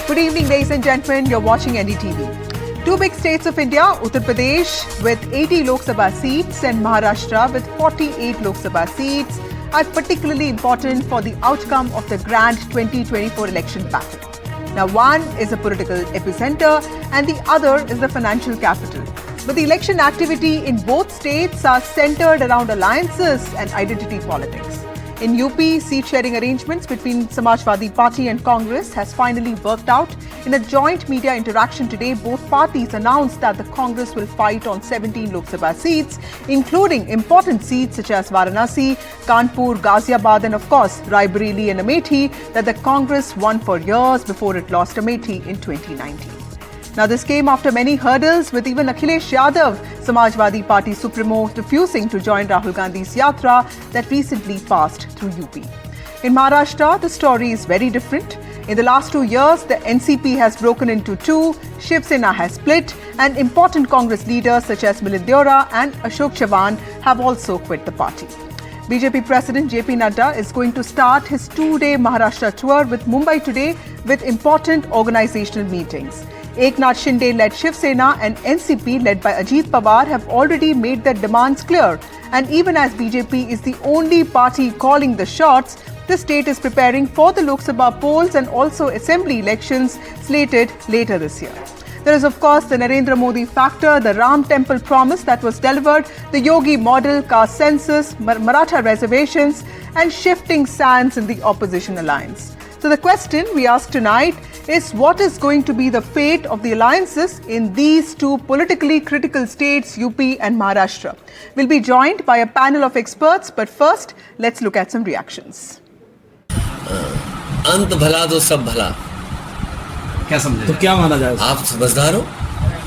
Good evening, ladies and gentlemen. You're watching NDTV. Two big states of India, Uttar Pradesh with 80 Lok Sabha seats and Maharashtra with 48 Lok Sabha seats are particularly important for the outcome of the grand 2024 election battle. Now, one is a political epicenter and the other is the financial capital. But the election activity in both states are centered around alliances and identity politics. In UP, seat-sharing arrangements between Samajwadi Party and Congress has finally worked out. In a joint media interaction today, both parties announced that the Congress will fight on 17 Lok Sabha seats, including important seats such as Varanasi, Kanpur, Ghaziabad and of course Raebareli and Amethi that the Congress won for years before it lost Amethi in 2019. Now, this came after many hurdles, with even Akhilesh Yadav, Samajwadi Party supremo, refusing to join Rahul Gandhi's yatra that recently passed through UP. In Maharashtra, the story is very different. In the last 2 years, the NCP has broken into two, Shiv Sena has split, and important Congress leaders such as Milind Deora and Ashoka Chavan have also quit the party. BJP President JP Nadda is going to start his 2-day Maharashtra tour with Mumbai today with important organisational meetings. Eknath Shinde-led Shiv Sena and NCP led by Ajit Pawar have already made their demands clear. And even as BJP is the only party calling the shots, the state is preparing for the Lok Sabha polls and also assembly elections slated later this year. There is of course the Narendra Modi factor, the Ram Temple promise that was delivered, the Yogi model, caste census, Maratha reservations and shifting sands in the opposition alliance. So the question we ask tonight is what is going to be the fate of the alliances in these two politically critical states, UP and Maharashtra. We'll be joined by a panel of experts, but first, let's look at some reactions. अंत भला तो सब भला, क्या समझे? तो क्या माना जाए? आप समझदार हो?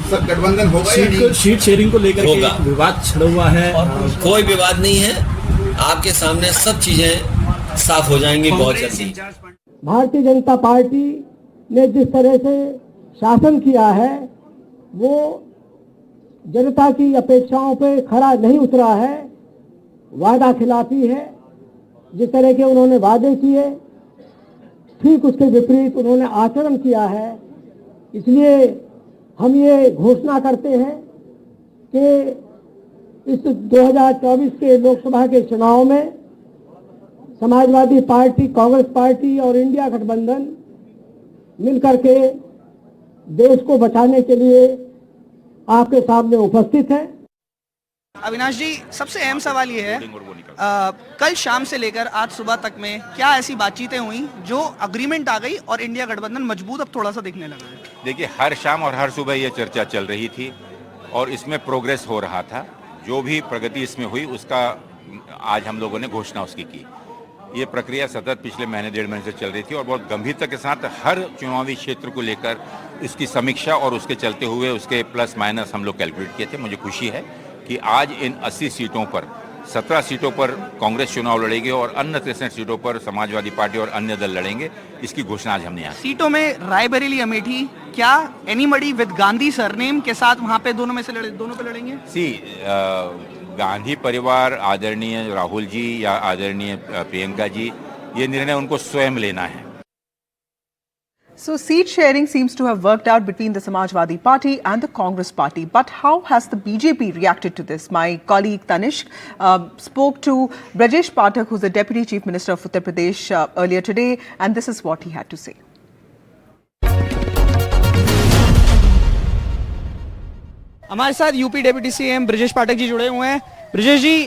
सर, गठबंधन होगा या नहीं? सीट शेयरिंग को लेकर के विवाद छिड़ा हुआ है और कोई विवाद नहीं है। आपके सामने सब चीजें साफ हो जाएंगी बहुत जल्दी। भारतीय जनता पार्टी ने जिस तरह से शासन किया है वो जनता की अपेक्षाओं पे खरा नहीं उतरा है, वादा खिलाफी है। जिस तरह के उन्होंने वादे किए ठीक उसके विपरीत उन्होंने आचरण किया है। इसलिए हम ये घोषणा करते हैं कि इस 2024 के लोकसभा के चुनाव में समाजवादी पार्टी, कांग्रेस पार्टी और इंडिया गठबंधन मिलकर के देश को बचाने के लिए आपके सामने उपस्थित है। अविनाश जी, सबसे अहम सवाल ये है, कल शाम से लेकर आज सुबह तक में क्या ऐसी बातचीतें हुई जो अग्रीमेंट आ गई और इंडिया गठबंधन मजबूत अब थोड़ा सा दिखने लगा है? देखिए, हर शाम और हर सुबह ये चर्चा चल रही थी और इसमें प्रोग्रेस हो रहा था। जो भी प्रगति इसमें हुई उसका आज हम लोगों ने घोषणा उसकी की। ये प्रक्रिया सतत पिछले महीने 1.5 महीने से चल रही थी और बहुत गंभीरता के साथ हर चुनावी क्षेत्र को लेकर इसकी समीक्षा और उसके चलते हुए उसके प्लस माइनस हम लोग कैलकुलेट किए थे। मुझे खुशी है कि आज इन 80 सीटों पर 17 सीटों पर कांग्रेस चुनाव लड़ेगी और अन्य 63 सीटों पर समाजवादी पार्टी और अन्य दल लड़ेंगे। इसकी घोषणा आज हमने यहाँ सीटों में रायबरेली, अमेठी, क्या एनीबडी विद गांधी सरनेम के साथ वहाँ पे दोनों में से दोनों पे लड़ेंगे? गांधी परिवार, आदरणीय राहुल जी या आदरणीय प्रियंका जी, ये निर्णय उनको स्वयं लेना है। So seat sharing seems to have worked out between the Samajwadi Party and the Congress Party. But how has the BJP reacted to this? My colleague Tanishq spoke to Brajesh Pathak, who's the Deputy Chief Minister of Uttar Pradesh earlier today, and this is what he had to say. हमारे साथ UP deputy CM Brajesh Pathak ji जुड़े हुए हैं। ब्रजेश जी,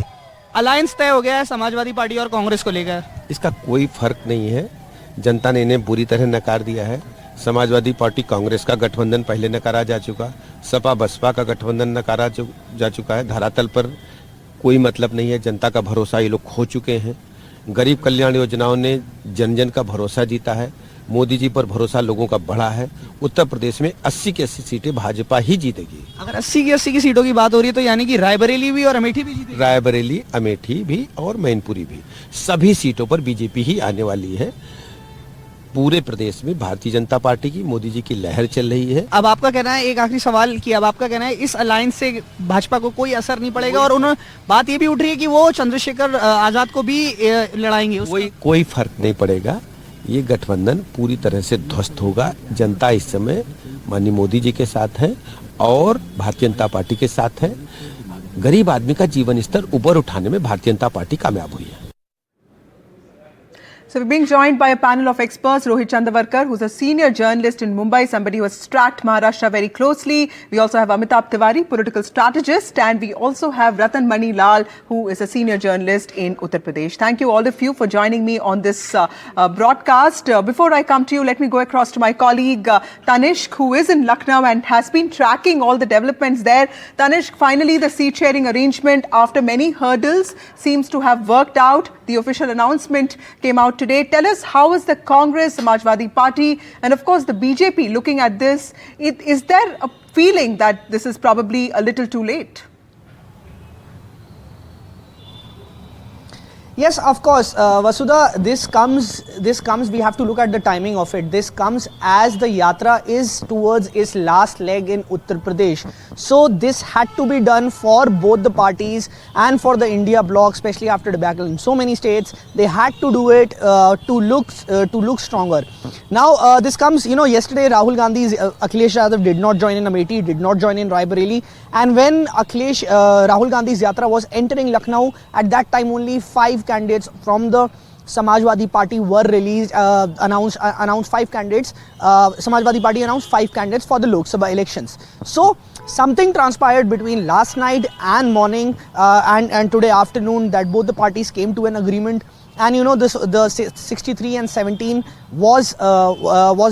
alliance तय हो गया है Samajwadi party और कांग्रेस को लेकर? इसका कोई फर्क नहीं है। जनता ने इन्हें बुरी तरह नकार दिया है। समाजवादी पार्टी कांग्रेस का गठबंधन पहले नकारा जा चुका, सपा बसपा का गठबंधन नकारा जा चुका है। धरातल पर कोई मतलब नहीं है। जनता का भरोसा ये लोग खो चुके हैं। गरीब कल्याण योजनाओं ने जन जन का भरोसा जीता है। मोदी जी पर भरोसा लोगों का बढ़ा है। उत्तर प्रदेश में 80 की 80 सीटें भाजपा ही जीतेगी। अगर 80 की सीटों की बात हो रही है तो यानी कि रायबरेली भी और अमेठी भी जीतेगी? रायबरेली, अमेठी भी और मैनपुरी भी, सभी सीटों पर बीजेपी ही आने वाली है। पूरे प्रदेश में भारतीय जनता पार्टी की, मोदी जी की लहर चल रही है। अब आपका कहना है, एक आखिरी सवाल कि अब आपका कहना है इस अलायंस से भाजपा को कोई असर नहीं पड़ेगा, और उन्होंने बात ये भी उठ रही है कि वो चंद्रशेखर आजाद को भी लड़ाएंगे। कोई फर्क नहीं पड़ेगा। ये गठबंधन पूरी तरह से ध्वस्त होगा। जनता इस समय माननीय मोदी जी के साथ है और भारतीय जनता पार्टी के साथ है। गरीब आदमी का जीवन स्तर ऊपर उठाने में भारतीय जनता पार्टी कामयाब हुई है। So we're being joined by a panel of experts, Rohit Chandavarkar, who's a senior journalist in Mumbai, somebody who has tracked Maharashtra very closely. We also have Amitabh Tiwari, political strategist, and we also have Ratan Mani Lal, who is a senior journalist in Uttar Pradesh. Thank you all of you for joining me on this broadcast. Before I come to you, let me go across to my colleague Tanishq, who is in Lucknow and has been tracking all the developments there. Tanishq, finally the seat sharing arrangement after many hurdles seems to have worked out. The official announcement came out today. Tell us, how is the Congress, Samajwadi Party, and of course the BJP looking at this? Is there a feeling that this is probably a little too late? Yes, of course, Vasudha, this comes, we have to look at the timing of it. This comes as the yatra is towards its last leg in Uttar Pradesh. So this had to be done for both the parties and for the India bloc, especially after debacle in so many states. They had to do it to look stronger. Now this comes, yesterday Rahul Gandhi's Akhilesh Yadav did not join in Amethi, did not join in Raebareli, and when Rahul Gandhi's yatra was entering Lucknow, at that time only 5 candidates from the Samajwadi Party were released, announced 5 candidates. Samajwadi Party announced 5 candidates for the Lok Sabha elections. So something transpired between last night and morning and today afternoon that both the parties came to an agreement. And the 63 and 17 was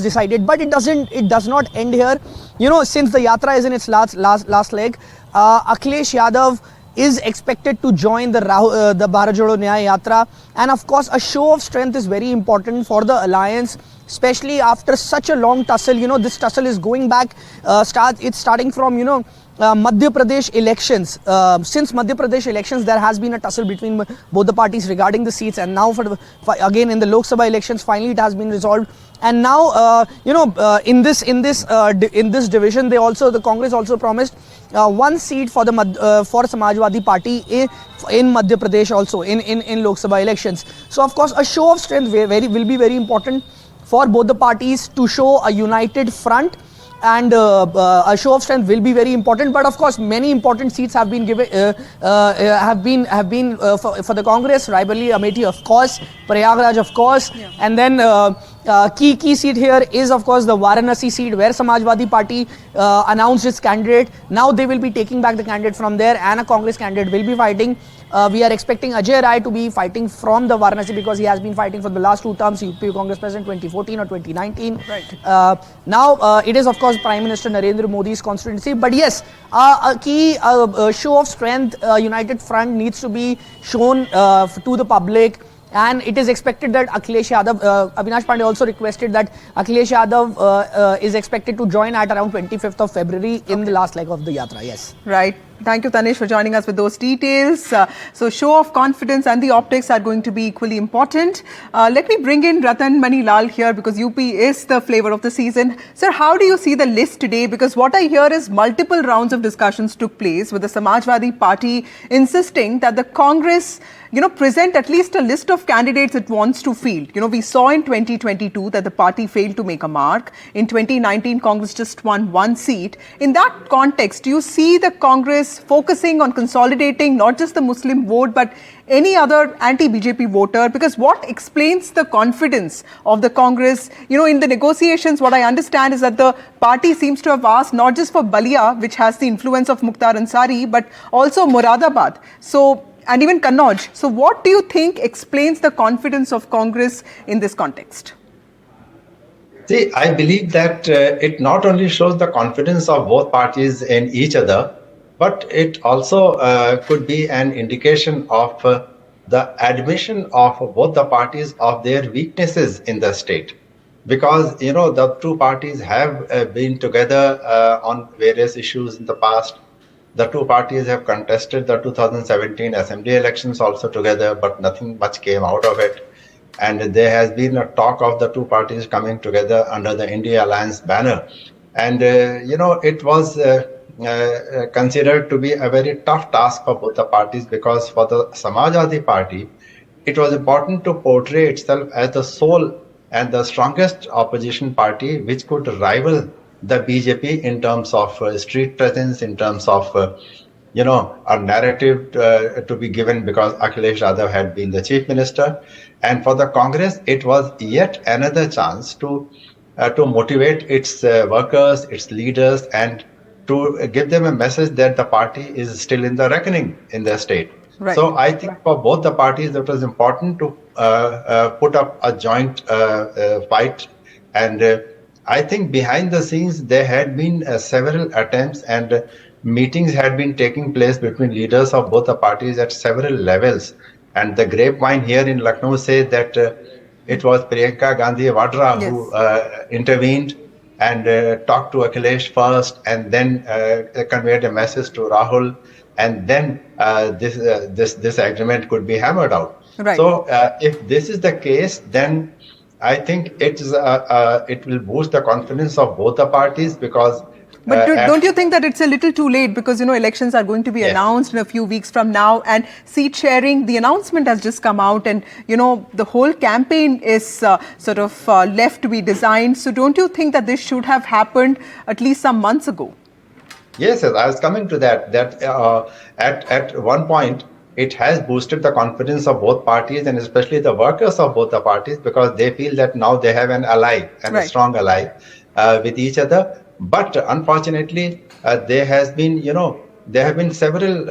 decided, but it does not end here. Since the yatra is in its last leg, Akhilesh Yadav is expected to join the Bharat Jodo Nyaya Yatra, and of course a show of strength is very important for the alliance, especially after such a long tussle. This tussle is going back, it's starting from Madhya Pradesh elections. Since Madhya Pradesh elections, there has been a tussle between both the parties regarding the seats, and now again in the Lok Sabha elections, finally it has been resolved. And now in this division, the Congress also promised 1 seat for for Samajwadi Party in Madhya Pradesh, also in Lok Sabha elections. So of course a show of strength will be very important for both the parties to show a united front, and a show of strength will be very important. But of course many important seats have been given have been for the Congress. Raebareli, Amethi, of course, Prayagraj, of course, and then key seat here is of course the Varanasi seat, where Samajwadi Party announced its candidate. Now they will be taking back the candidate from there, and a Congress candidate will be fighting. We are expecting Ajay Rai to be fighting from the Varanasi, because he has been fighting for the last 2 terms, UP Congress President 2014 or 2019. Right. Now it is of course Prime Minister Narendra Modi's constituency. But yes, a key show of strength, united front needs to be shown to the public. And it is expected that Akhilesh Yadav, Avinash Pandey also requested that Akhilesh Yadav is expected to join at around 25th of February in the last leg of the yatra. Yes. Right. Thank you, Tanish, for joining us with those details. So show of confidence and the optics are going to be equally important. Let me bring in Ratan Mani Lal here, because UP is the flavor of the season. Sir, how do you see the list today? Because what I hear is multiple rounds of discussions took place with the Samajwadi Party insisting that the Congress present at least a list of candidates it wants to field. We saw in 2022 that the party failed to make a mark. In 2019, Congress just won 1 seat. In that context, do you see the Congress focusing on consolidating not just the Muslim vote, but any other anti-BJP voter? Because what explains the confidence of the Congress? In the negotiations, what I understand is that the party seems to have asked not just for Balia, which has the influence of Mukhtar Ansari, but also Moradabad. And even Kannauj. So what do you think explains the confidence of Congress in this context? See, I believe that it not only shows the confidence of both parties in each other, but it also could be an indication of the admission of both the parties of their weaknesses in the state. Because, the 2 parties have been together on various issues in the past. The 2 parties have contested the 2017 assembly elections also together, but nothing much came out of it. And there has been a talk of the 2 parties coming together under the India Alliance banner. And, it was considered to be a very tough task for both the parties, because for the Samajwadi Party, it was important to portray itself as the sole and the strongest opposition party which could rival the BJP in terms of street presence, in terms of a narrative to be given, because Akhilesh Yadav had been the chief minister. And for the Congress, it was yet another chance to motivate its workers, its leaders, and to give them a message that the party is still in the reckoning in the state. Right. So I think for both the parties, it was important to put up a joint fight. And I think behind the scenes, there had been several attempts and meetings had been taking place between leaders of both the parties at several levels. And the grapevine here in Lucknow says that it was Priyanka Gandhi Vadra who intervened and talked to Akhilesh first, and then conveyed a message to Rahul, and then this agreement could be hammered out. Right. So if this is the case, then I think it will boost the confidence of both the parties, because. But don't you think that it's a little too late, because elections are going to be announced in a few weeks from now, and seat sharing, the announcement has just come out, and the whole campaign is sort of left to be designed. So don't you think that this should have happened at least some months ago? Yes, I was coming to that. That at one point it has boosted the confidence of both parties, and especially the workers of both the parties, because they feel that now they have an ally and a strong ally with each other. But unfortunately, there have been several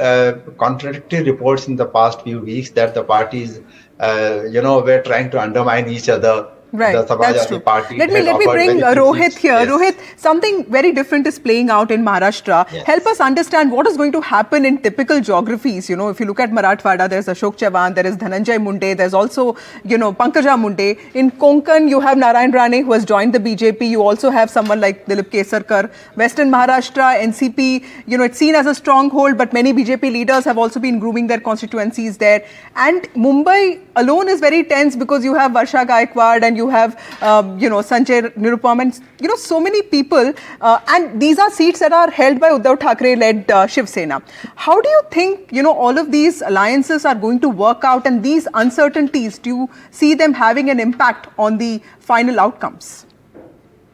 contradictory reports in the past few weeks that the parties, were trying to undermine each other. Right, the that's true. Party let me bring Rohit here. Yes. Rohit, something very different is playing out in Maharashtra. Yes. Help us understand what is going to happen in typical geographies. If you look at Marathwada, there's Ashok Chavan, there is Dhananjay Munde, there's also, Pankaja Munde. In Konkan, you have Narayan Rane, who has joined the BJP. You also have someone like Dilip Kesarkar. Western Maharashtra, NCP, it's seen as a stronghold, but many BJP leaders have also been grooming their constituencies there. And Mumbai alone is very tense, because you have Varsha Gaikwad and you have, Sanjay Nirupam, and, so many people. And these are seats that are held by Uddhav Thackeray-led Shiv Sena. How do you think, all of these alliances are going to work out, and these uncertainties, do you see them having an impact on the final outcomes?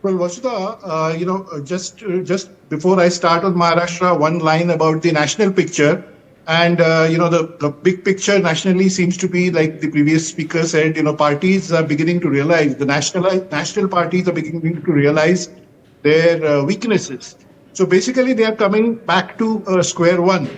Well, Vasudha, just before I start on Maharashtra, one line about the national picture. And, the big picture nationally seems to be, like the previous speaker said, parties are beginning to realize, the national parties are beginning to realize their weaknesses. So basically, they are coming back to square one.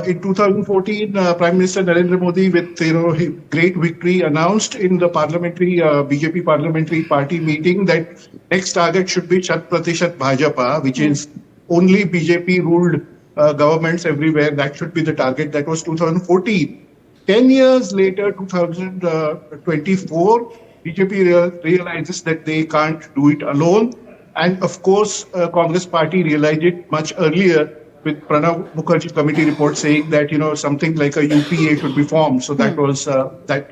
In 2014, Prime Minister Narendra Modi, with his great victory, announced in the BJP parliamentary party meeting that next target should be Shat Pratishat Bhajapa, which is only BJP ruled governments everywhere. That should be the target. That was 2014. 10 years later, 2024, BJP realizes that they can't do it alone. And of course, Congress party realized it much earlier, with Pranav Mukherjee committee report saying that, something like a UPA should be formed. So that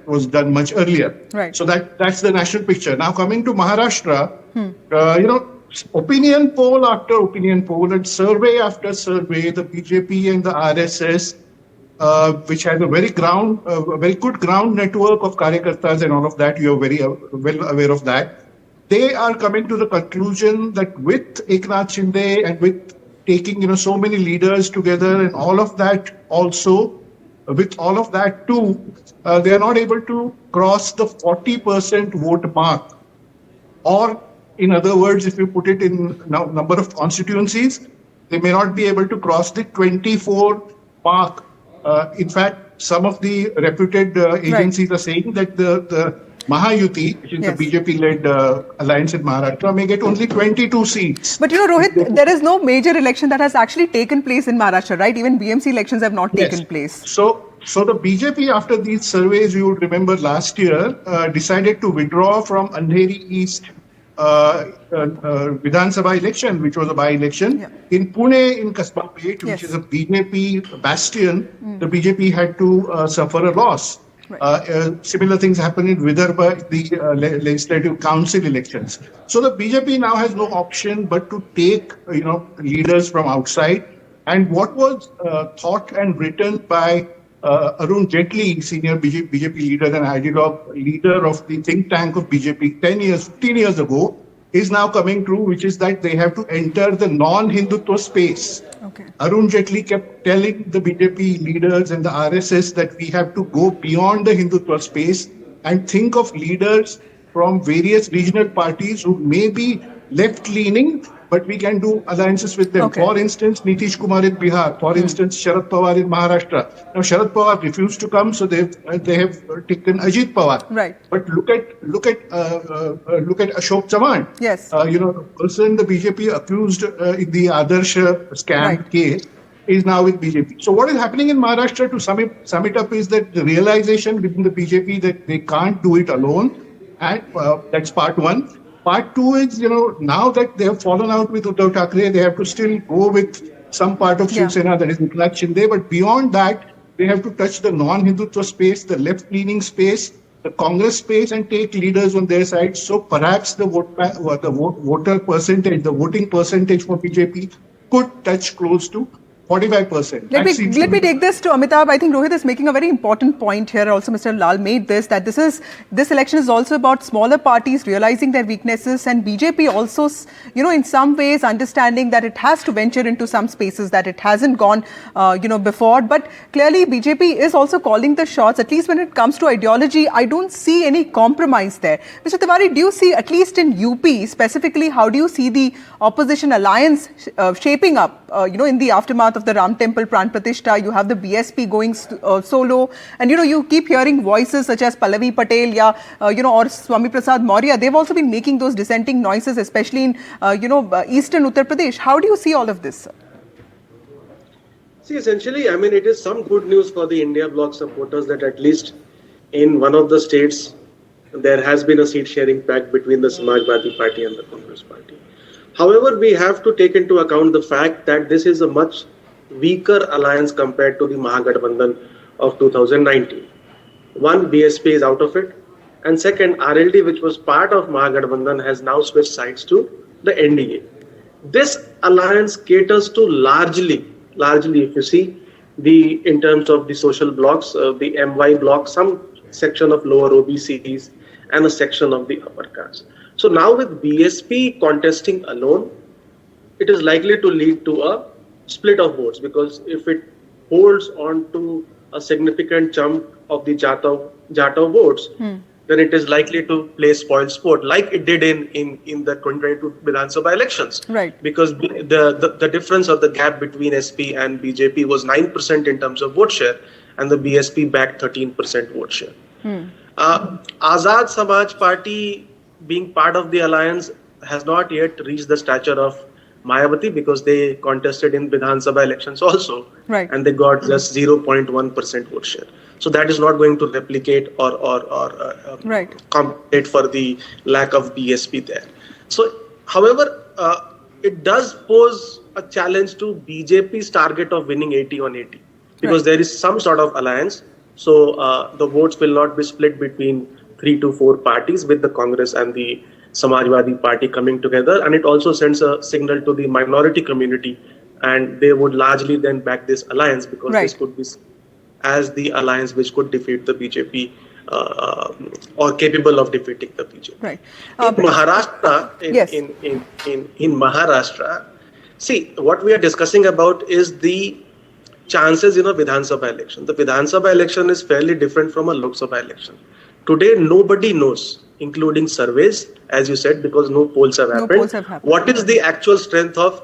was done much earlier. Right. So that's the national picture. Now coming to Maharashtra, opinion poll after opinion poll and survey after survey, the BJP and the RSS, which has a very good ground network of karyakartas and all of that, you are very well aware of that. They are coming to the conclusion that with Eknath Shinde and with taking so many leaders together and all of that, also with all of that too, they are not able to cross the 40% vote mark. Or in other words, if you put it in number of constituencies, they may not be able to cross the 24 mark. In fact, some of the reputed agencies are saying that the Mahayuti, which is the BJP-led alliance in Maharashtra, may get only 22 seats. But Rohit, there is no major election that has actually taken place in Maharashtra, right? Even BMC elections have not taken place. So the BJP, after these surveys, you would remember last year, decided to withdraw from Andheri East Vidhan Sabha election, which was a by-election. In Pune, in Kasba Pet, which is a BJP bastion, the BJP had to suffer a loss. Right. Similar things happened in Vidarbha, the legislative council elections. So the BJP now has no option but to take, leaders from outside. And what was thought and written by Arun Jaitley, senior BJP leader and ideologue, leader of the think tank of BJP 10 years, 15 years ago, is now coming true, which is that they have to enter the non-Hindutva space. Okay. Arun Jaitley kept telling the BJP leaders and the RSS that we have to go beyond the Hindutva space and think of leaders from various regional parties who may be left-leaning, but we can do alliances with them. Okay. For instance, Nitish Kumar in Bihar. For instance, Sharad Pawar in Maharashtra. Now, Sharad Pawar refused to come, so they have taken Ajit Pawar. Right. But look at Ashok Chavan. Yes. The person the BJP accused in the Adarsh scam case is now with BJP. So what is happening in Maharashtra, to sum it up, is that the realization within the BJP that they can't do it alone, and that's part one. Part two is, now that they have fallen out with Uddhav Thackeray, they have to still go with some part of Shiv Sena, that is Eknath Shinde. But beyond that, they have to touch the non-Hindutva space, the left-leaning space, the Congress space, and take leaders on their side. So perhaps the voting percentage for BJP could touch close to 45%. Let me take this to Amitabh. I think Rohit is making a very important point here. Also, Mr. Lal made this, that this election is also about smaller parties realizing their weaknesses, and BJP also, in some ways understanding that it has to venture into some spaces that it hasn't gone, before. But clearly, BJP is also calling the shots. At least when it comes to ideology, I don't see any compromise there. Mr. Tiwari, do you see, at least in UP specifically, how do you see the opposition alliance shaping up, in the aftermath of the Ram Temple Pran Pratishtha? You have the BSP going solo, and you keep hearing voices such as Pallavi Patel, or Swami Prasad Maurya. They've also been making those dissenting noises, especially in eastern Uttar Pradesh. How do you see all of this? See, essentially, it is some good news for the India Bloc supporters that at least in one of the states there has been a seat sharing pact between the Samajwadi Party and the Congress Party. However, we have to take into account the fact that this is a much weaker alliance compared to the Mahagathbandhan of 2019. One, BSP is out of it, and second, RLD, which was part of Mahagathbandhan, has now switched sides to the NDA. This alliance caters to largely, if you see, in terms of the social blocks, the MY block, some section of lower OBCs, and a section of the upper caste. So now with BSP contesting alone, it is likely to lead to a split of votes, because if it holds on to a significant chunk of the Jatav votes, then it is likely to play spoil sport, like it did in the 2022 Vidhan Sabha elections. Right. Because the difference of the gap between SP and BJP was 9% in terms of vote share, and the BSP backed 13% vote share. Azad Samaj Party, being part of the alliance, has not yet reached the stature of Mayawati, because they contested in Vidhan Sabha elections also, right, and they got just 0.1% vote share. So that is not going to replicate or compensate for the lack of BSP there. So, however, it does pose a challenge to BJP's target of winning 80 on 80, because there is some sort of alliance. So the votes will not be split between 3 to 4 parties, with the Congress and the Samajwadi Party coming together, and it also sends a signal to the minority community, and they would largely then back this alliance, because this could be as the alliance which could defeat the BJP or capable of defeating the BJP. Right. In Maharashtra, in Maharashtra, see, what we are discussing about is the chances in a Vidhan Sabha election. The Vidhan Sabha election is fairly different from a Lok Sabha election. Today, nobody knows, including surveys, as you said, because no polls have happened. What is the actual strength of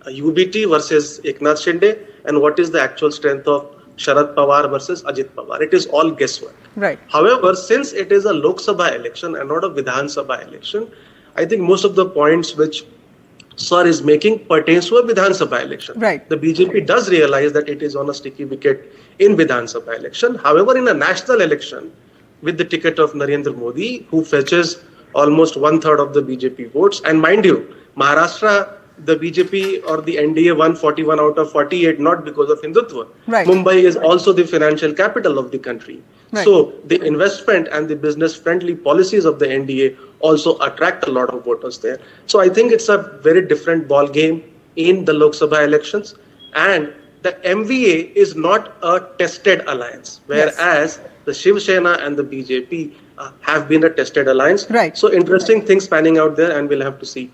UBT versus Eknath Shinde, and what is the actual strength of Sharad Pawar versus Ajit Pawar? It is all guesswork. Right. However, since it is a Lok Sabha election and not a Vidhan Sabha election, I think most of the points which Sir is making pertains to a Vidhan Sabha election. Right. The BJP does realize that it is on a sticky wicket in Vidhan Sabha election. However, in a national election, with the ticket of Narendra Modi, who fetches almost 1/3 of the BJP votes, and mind you, Maharashtra, the BJP or the NDA won 41 out of 48, not because of Hindutva. Right. Mumbai is also the financial capital of the country. Right. So the investment and the business-friendly policies of the NDA also attract a lot of voters there. So I think it's a very different ball game in the Lok Sabha elections. And the MVA is not a tested alliance, whereas the Shiv Sena and the BJP have been a tested alliance. Right. So interesting things panning out there, and we'll have to see.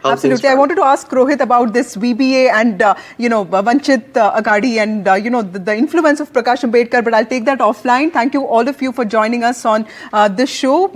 Absolutely. I wanted to ask Rohit about this VBA and, Vanchit Aghadi and, the influence of Prakash Ambedkar, but I'll take that offline. Thank you all of you for joining us on this show.